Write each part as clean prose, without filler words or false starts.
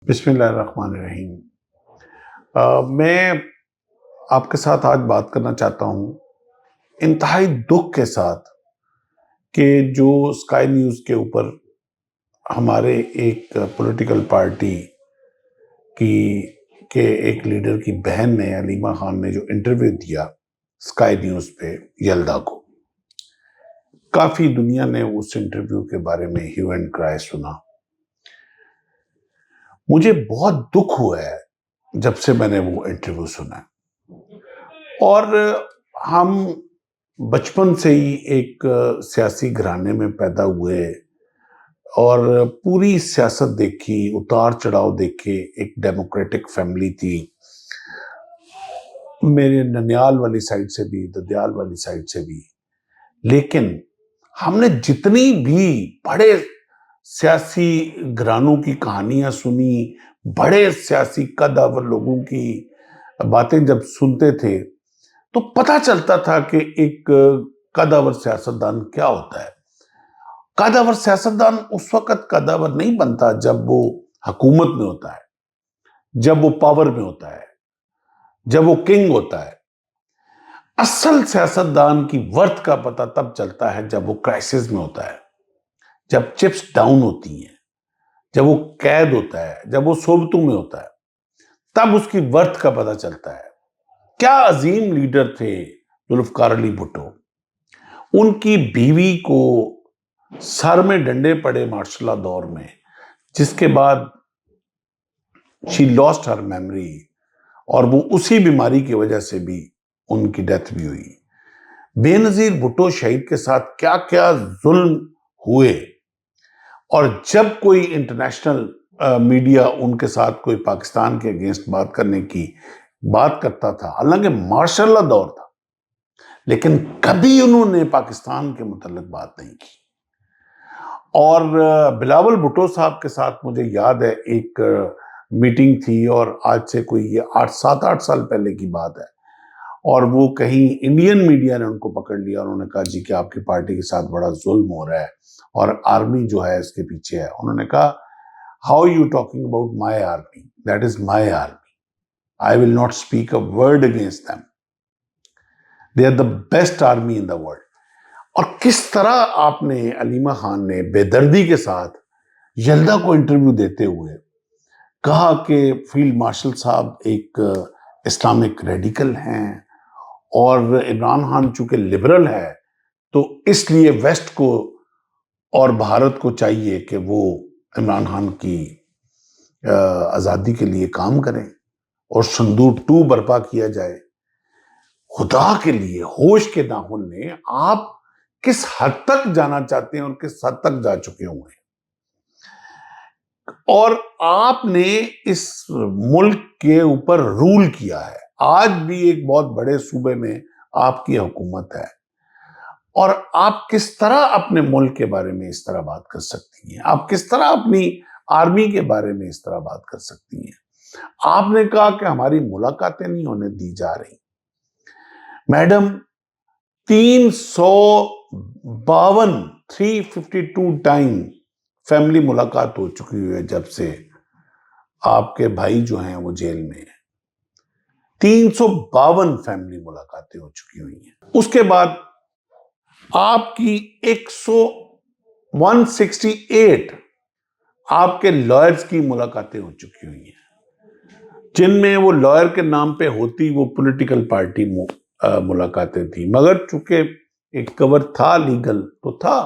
بسم اللہ الرحمن الرحیم۔ میں آپ کے ساتھ آج بات کرنا چاہتا ہوں انتہائی دکھ کے ساتھ کہ جو اسکائی نیوز کے اوپر ہمارے ایک پولیٹیکل پارٹی کے ایک لیڈر کی بہن نے، علیمہ خان نے، جو انٹرویو دیا اسکائی نیوز پہ یلدا کو، کافی دنیا نے اس انٹرویو کے بارے میں ہیو اینڈ کرائے سنا۔ مجھے بہت دکھ ہوا ہے جب سے میں نے وہ انٹرویو سنا، اور ہم بچپن سے ہی ایک سیاسی گھرانے میں پیدا ہوئے اور پوری سیاست دیکھی، اتار چڑھاؤ دیکھے۔ ایک ڈیموکریٹک فیملی تھی، میرے ننیال والی سائڈ سے بھی، ددیال والی سائڈ سے بھی، لیکن ہم نے جتنی بھی بڑے سیاسی گھرانوں کی کہانیاں سنی، بڑے سیاسی قدور لوگوں کی باتیں جب سنتے تھے تو پتہ چلتا تھا کہ ایک قدور سیاستدان کیا ہوتا ہے۔ قدور سیاستدان اس وقت قدور نہیں بنتا جب وہ حکومت میں ہوتا ہے، جب وہ پاور میں ہوتا ہے، جب وہ کنگ ہوتا ہے۔ اصل سیاستدان کی ورتھ کا پتہ تب چلتا ہے جب وہ کرائسس میں ہوتا ہے، جب چپس ڈاؤن ہوتی ہیں، جب وہ قید ہوتا ہے، جب وہ صحبتوں میں ہوتا ہے، تب اس کی ورتھ کا پتہ چلتا ہے۔ کیا عظیم لیڈر تھے ذوالفقار علی بھٹو۔ ان کی بیوی کو سر میں ڈنڈے پڑے مارشل لا دور میں، جس کے بعد she lost her memory، اور وہ اسی بیماری کی وجہ سے بھی ان کی ڈیتھ بھی ہوئی۔ بے نظیر بھٹو شہید کے ساتھ کیا کیا ظلم ہوئے، اور جب کوئی انٹرنیشنل میڈیا ان کے ساتھ کوئی پاکستان کے اگینسٹ بات کرنے کی بات کرتا تھا، حالانکہ مارشل لا دور تھا، لیکن کبھی انہوں نے پاکستان کے متعلق بات نہیں کی۔ اور بلاول بھٹو صاحب کے ساتھ مجھے یاد ہے ایک میٹنگ تھی، اور آج سے کوئی یہ 7-8 سال پہلے کی بات ہے، اور وہ کہیں انڈین میڈیا نے ان کو پکڑ لیا، انہوں نے کہا جی کہ آپ کی پارٹی کے ساتھ بڑا ظلم ہو رہا ہے اور آرمی جو ہے اس کے پیچھے ہے۔ انہوں نے کہا how you talking about my army, that is my army, I will not speak a word against them, they are the best army in the world. اور کس طرح آپ نے، علیمہ خان نے بے دردی کے ساتھ یلدا کو انٹرویو دیتے ہوئے کہا کہ فیلڈ مارشل صاحب ایک اسلامک ریڈیکل ہیں، اور عمران خان چونکہ لبرل ہے تو اس لیے ویسٹ کو اور بھارت کو چاہیے کہ وہ عمران خان کی آزادی کے لیے کام کریں اور سندور 2 برپا کیا جائے۔ خدا کے لیے، ہوش کے ناخن نے آپ کس حد تک جانا چاہتے ہیں اور کس حد تک جا چکے ہوئے ہیں، اور آپ نے اس ملک کے اوپر رول کیا ہے۔ آج بھی ایک بہت بڑے صوبے میں آپ کی حکومت ہے، اور آپ کس طرح اپنے ملک کے بارے میں اس طرح بات کر سکتی ہیں؟ آپ کس طرح اپنی آرمی کے بارے میں اس طرح بات کر سکتی ہیں؟ آپ نے کہا کہ ہماری ملاقاتیں نہیں ہونے دی جا رہی۔ میڈم، 352 ٹائم فیملی ملاقات ہو چکی ہوئی ہے جب سے آپ کے بھائی جو ہیں وہ جیل میں ہیں۔ 352 فیملی ملاقاتیں ہو چکی ہوئی ہیں۔ اس کے بعد آپ کی 168 آپ کے لائرز کی ملاقاتیں ہو چکی ہوئی ہیں، جن میں وہ لائر کے نام پہ ہوتی وہ پولیٹیکل پارٹی ملاقاتیں تھیں، مگر چونکہ ایک کور تھا لیگل تو تھا،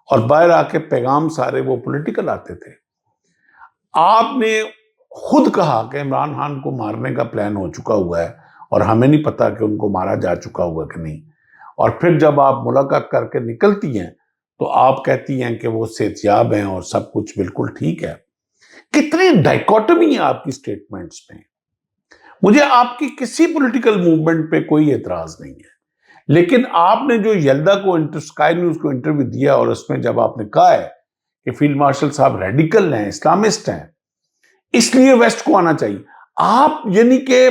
اور باہر آ کے پیغام سارے وہ پولیٹیکل آتے تھے۔ آپ نے خود کہا کہ عمران خان کو مارنے کا پلان ہو چکا ہوا ہے، اور ہمیں نہیں پتا کہ ان کو مارا جا چکا ہوا کہ نہیں، اور پھر جب آپ ملاقات کر کے نکلتی ہیں تو آپ کہتی ہیں کہ وہ صحتیاب ہیں اور سب کچھ بالکل ٹھیک ہے۔ کتنی ڈائیکوٹمی ہے آپ کی سٹیٹمنٹس میں۔ مجھے آپ کی کسی پولیٹیکل موومنٹ پہ کوئی اعتراض نہیں ہے، لیکن آپ نے جو یلدا کو اسکائی نیوز کو انٹرویو دیا، اور اس میں جب آپ نے کہا ہے کہ فیلڈ مارشل صاحب ریڈیکل ہیں، اسلامسٹ ہیں، اس لیے ویسٹ کو آنا چاہیے، آپ یعنی کہ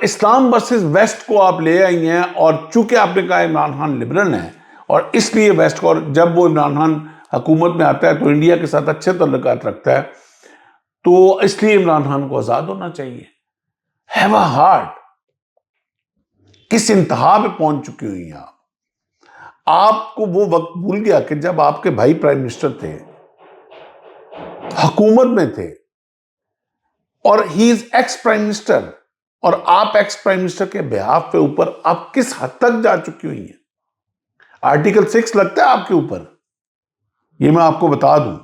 اسلام ورسز ویسٹ کو آپ لے آئی ہیں، اور چونکہ آپ نے کہا عمران خان لبرل ہیں اور اس لیے ویسٹ کو، اور جب وہ عمران خان حکومت میں آتا ہے تو انڈیا کے ساتھ اچھے تعلقات رکھتا ہے، تو اس لیے عمران خان کو آزاد ہونا چاہیے. Have a heart. کس انتہا پہ پہنچ چکی ہوئی ہیں آپ. آپ کو وہ وقت بھول گیا کہ جب آپ کے بھائی پرائم منسٹر تھے, حکومت میں تھے, اور ہی از ایکس پرائم منسٹر, اور آپ ایکس پرائم منسٹر کے بہاف پہ اوپر آپ کس حد تک جا چکی ہوئی ہیں. آرٹیکل 6 لگتا ہے آپ کے اوپر, یہ میں آپ کو بتا دوں.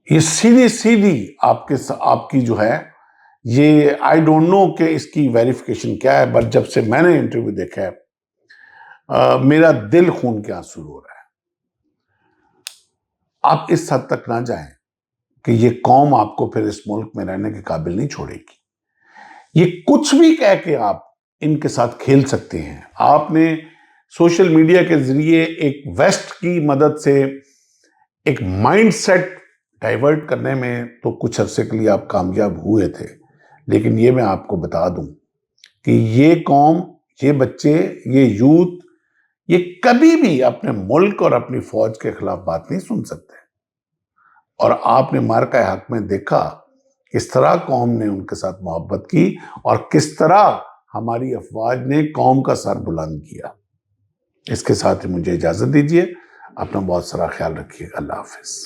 یہ سیدھی آپ کی جو ہے, یہ آئی ڈونٹ نو کہ اس کی ویریفیکیشن کیا ہے, بٹ جب سے میں نے انٹرویو دیکھا ہے میرا دل خون کے آنسو رو رہا ہے. آپ اس حد تک نہ جائیں کہ یہ قوم آپ کو پھر اس ملک میں رہنے کے قابل نہیں چھوڑے گی. یہ کچھ بھی کہہ کے آپ ان کے ساتھ کھیل سکتے ہیں. آپ نے سوشل میڈیا کے ذریعے ایک ویسٹ کی مدد سے ایک مائنڈ سیٹ ڈائیورٹ کرنے میں تو کچھ عرصے کے لیے آپ کامیاب ہوئے تھے, لیکن یہ میں آپ کو بتا دوں کہ یہ قوم, یہ بچے, یہ یوتھ, یہ کبھی بھی اپنے ملک اور اپنی فوج کے خلاف بات نہیں سن سکتے. اور آپ نے مارکہ حق میں دیکھا کس طرح قوم نے ان کے ساتھ محبت کی اور کس طرح ہماری افواج نے قوم کا سر بلند کیا. اس کے ساتھ ہی مجھے اجازت دیجیے. اپنا بہت سارا خیال رکھیے. اللہ حافظ.